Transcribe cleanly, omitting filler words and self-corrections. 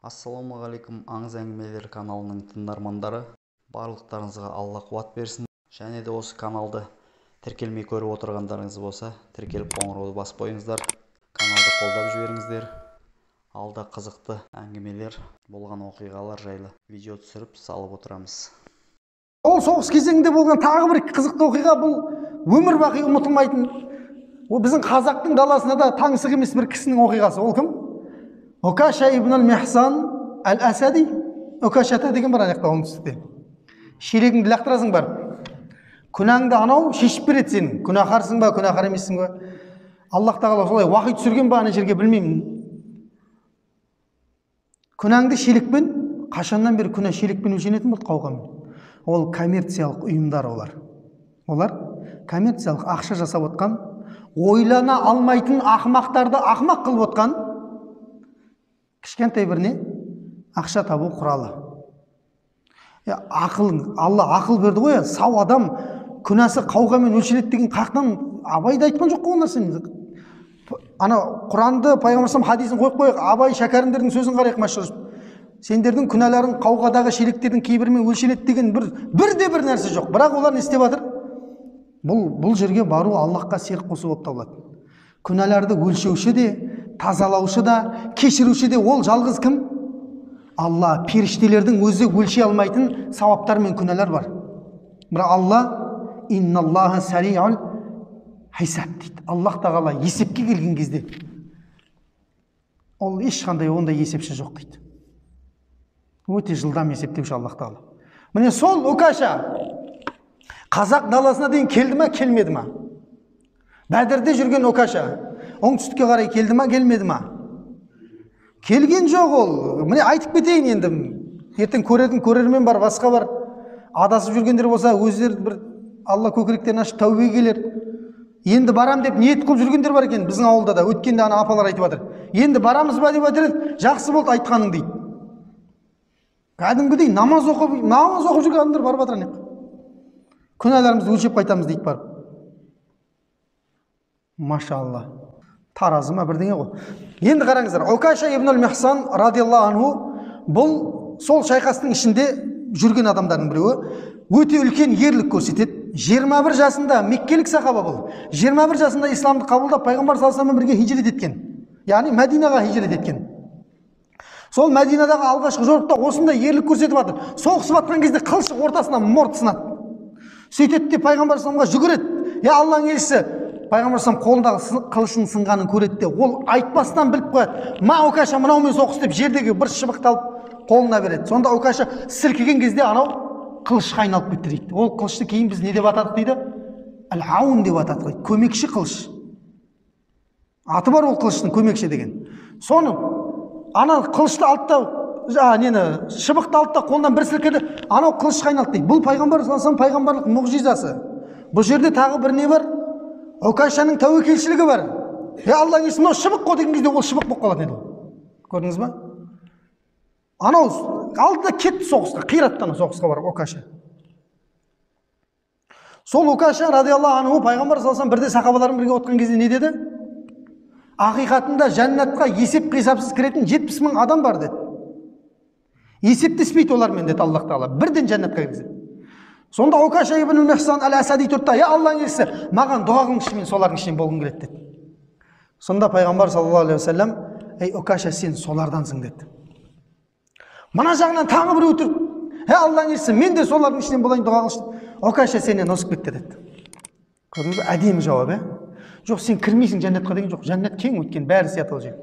Ассалаумағалейкум, аңыз әңгімелер каналының тыңдармандары. Барлықтарыңызға Алла қуат берсін. Және де осы каналды тіркелмей көріп отырғандарыңыз болса, тіркеліп қоңырауды басып қойыңыздар. Каналды қолдап жіберіңіздер. Алда қызықты әңгімелер, болған оқиғалар жайлы видео түсіріп салып отырамыз. Ол соғыс кезеңінде болған тағы бір қызықты оқиға, бұл өмір бақи ұмытылмайтын. Ол біздің қазақтың даласында да таңсық емес бір кісінің оқиғасы. Ол кім? Окаша ибн ал-Михсан әл-Асади. Окашата деген бар аяқта оңтүстікте. Шелегіңді лақтырасың бар. Күнәңді анау шешіп береді сенің. Күнәһарсың ба, күнәһар емессің ба? Аллах тағала солай уақи түсірген ба ана жерге білмеймін. Күнәңді шелекпен, қашаннан бері күнә шелекпен өлшенетін болды қауқамен. Ол коммерциялық ұйымдар олар. Олар коммерциялық ақша жасап отқан, ойлана алмайтын ақымақтарды ақымақ қылып отқан кішкентай бір не? Ақша табу құралы. Алла ақыл берді ғой, сау адам күнәсі қауғамен өлшенеді деген қақтан Абай да айтқан жоқ қой нәрсені. Ана Құранды, пайғамбар хадисін қойып қойық, Абай шәкәрімдердің сөзін қарайық машһүр. Сендердің күнәларың қауғадағы шелектердің кейбірімен өлшенеді деген бірде бір нәрсе жоқ. Бірақ олар не істеп жатыр? Бұл жерге бару Аллахқа серік қосу болып табылады. Күнәларды өлшеуші де, тазалаушы да, кешіруші де ол жалғыз кім? Алла. Періштелердің өзі өлшей алмайтын сауаптар мен күнәлар бар. Бірақ Алла инналлаха сариул хисаб дейді. Аллах тағала есепке келген кезде ол ешқандай ондай есепші жоқ дейді. Өте жылдам есептеуші Аллах тағала. Міне сол Окаша қазақ даласына дейін келді ма, келмеді ма? Бәдірде жүрген Окаша оңтүстікке қарай келді ма, келмеді ма? Келген жоқ ол. Міне айтып кетейін енді. Ертең көрермен бар, басқа бар. Адасып жүргендер болса, өздері бір Алла көкіректерін ашып тәубеге келер. Енді барам деп ниет қылып жүргендер бар екен біздің ауылда да. Өткенде ана апалар айтып жатыр. Енді барамыз ба деп жатыр. Жақсы болды айтқаның дейді. Кәдімгідей намаз оқып жүрген адамдар барып жатыр. Күнәларымызды өлшеп қайтамыз дейді барып. Машалла. Таразы ма бірдеңе ғой. Енді қараңыздар, Окаша ибн ал-Михсан радиаллаху анху бұл сол шайқастың ішінде жүрген адамдардың біреуі, өте үлкен ерлік көрсетеді. 21 жасында меккелік сахаба бұл. 21 жасында исламды қабылдап пайғамбар саллаллаху алейхи вассаламмен бірге хижрет еткен. Яғни Мәдинаға хижрет еткен. Сол Мәдинадағы алғашқы жорықта осындай ерлік көрсетіп жатыр. Соғысып жатқан кезде қылышы ортасынан морт сынады. Сөйтеді де пайғамбар саллаллаху алейхи вассаламға жүгіреді. Я Алланың елшісі, пайғамбар саллаллаху қолындағы қылышының сынғанын көреді де, ол айтпастан біліп қояды. Ма Окаша мынаумен соғыс деп жердегі бір шыбықты алып қолына береді. Сонда Окаша сілкіген кезде анау қылышқа айналып кетті дейді. Ол қылышты кейін біз не деп атадық дейді? Әл-Аун деп атадық дейді. Көмекші қылыш. Аты бар ол қылыштың, көмекші деген. Соны ана қылышты алды да, шыбықты алды да қолынан бір сілкеді, анау қылышқа айналды дейді. Бұл пайғамбар саллаллаху алейхи вассалам пайғамбарлық мұғжизасы. Бұл жерде тағы бір не бар? Окашаның тәуекелшілігі бар. Алланың есімі шыбық қой деген кезде ол шыбық болып қалатын еді. Көрдіңіз ба? Анау алды да кетті соғысқа, қираттан соғысқа барып Окаша. Сол Окаша радиаллаху анху пайғамбар саллаллаху алейхи вассалам бірде сахабалармен бірге отқан кезде не деді? Ақиқатында жәннатқа есеп қисапсыз кіретін 70 000 адам бар деді. Есептеспейді олармен деді Аллах тағала. Бірден жәннатқа кіргізеді. Сонда Окаша ибн ал-Михсан әл-Асади тұрды. Я Алланың елшісі, маған дұға қылыңызшы, мен солардың ішінен болғым келеді деді. Сонда пайғамбар саллаллаху алейхи вассалам, ей Окаша, сен солардансың деді. Мына жағынан тағы бір өтір. Алланың елшісі, мен де солардың ішінен болайын, дұға қылшы. Окаша сенен озып кетті деді. Көрдіңіз бе? Әдемі жауап, Жоқ, сен кірмейсің жәннатқа деген жоқ. Жәннат кең өткен, бәрі сияқты ол жер.